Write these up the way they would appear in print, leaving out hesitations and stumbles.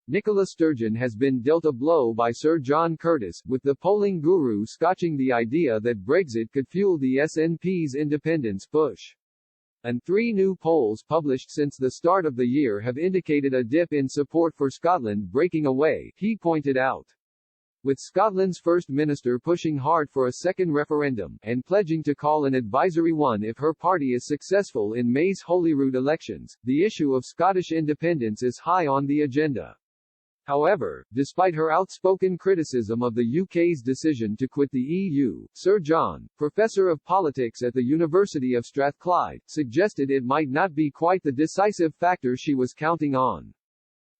Nicola Sturgeon has been dealt a blow by Sir John Curtice, with the polling guru scotching the idea that Brexit could fuel the SNP's independence push. And 3 new polls published since the start of the year have indicated a dip in support for Scotland breaking away, he pointed out. With Scotland's First Minister pushing hard for a second referendum, and pledging to call an advisory one if her party is successful in May's Holyrood elections, the issue of Scottish independence is high on the agenda. However, despite her outspoken criticism of the UK's decision to quit the EU, Sir John, professor of politics at the University of Strathclyde, suggested it might not be quite the decisive factor she was counting on.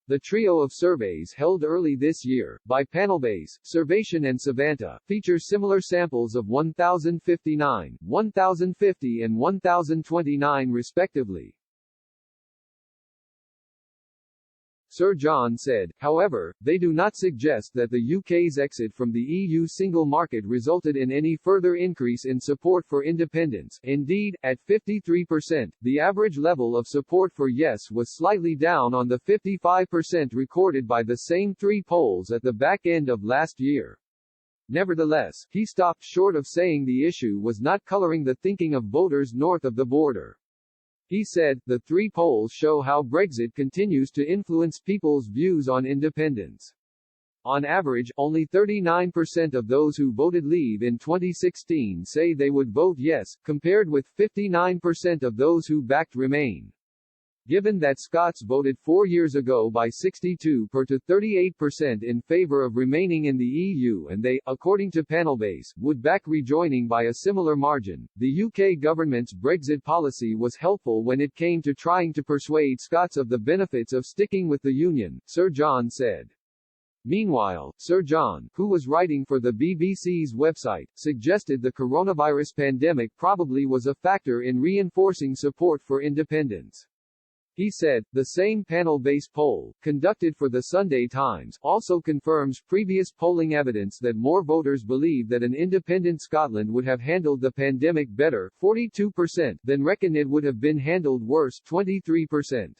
The trio of surveys held early this year, by Panelbase, Survation and Savanta, feature similar samples of 1,059, 1,050 and 1,029 respectively. Sir John said, however, they do not suggest that the UK's exit from the EU single market resulted in any further increase in support for independence. Indeed, at 53%, the average level of support for yes was slightly down on the 55% recorded by the same 3 polls at the back end of last year. Nevertheless, he stopped short of saying the issue was not colouring the thinking of voters north of the border. He said, the 3 polls show how Brexit continues to influence people's views on independence. On average, only 39% of those who voted Leave in 2016 say they would vote yes, compared with 59% of those who backed Remain. Given that Scots voted 4 years ago by 62% to 38% in favour of remaining in the EU and they, according to Panelbase, would back rejoining by a similar margin, the UK government's Brexit policy was helpful when it came to trying to persuade Scots of the benefits of sticking with the Union, Sir John said. Meanwhile, Sir John, who was writing for the BBC's website, suggested the coronavirus pandemic probably was a factor in reinforcing support for independence. He said, the same panel-based poll, conducted for the Sunday Times, also confirms previous polling evidence that more voters believe that an independent Scotland would have handled the pandemic better, 42%, than reckon it would have been handled worse, 23%.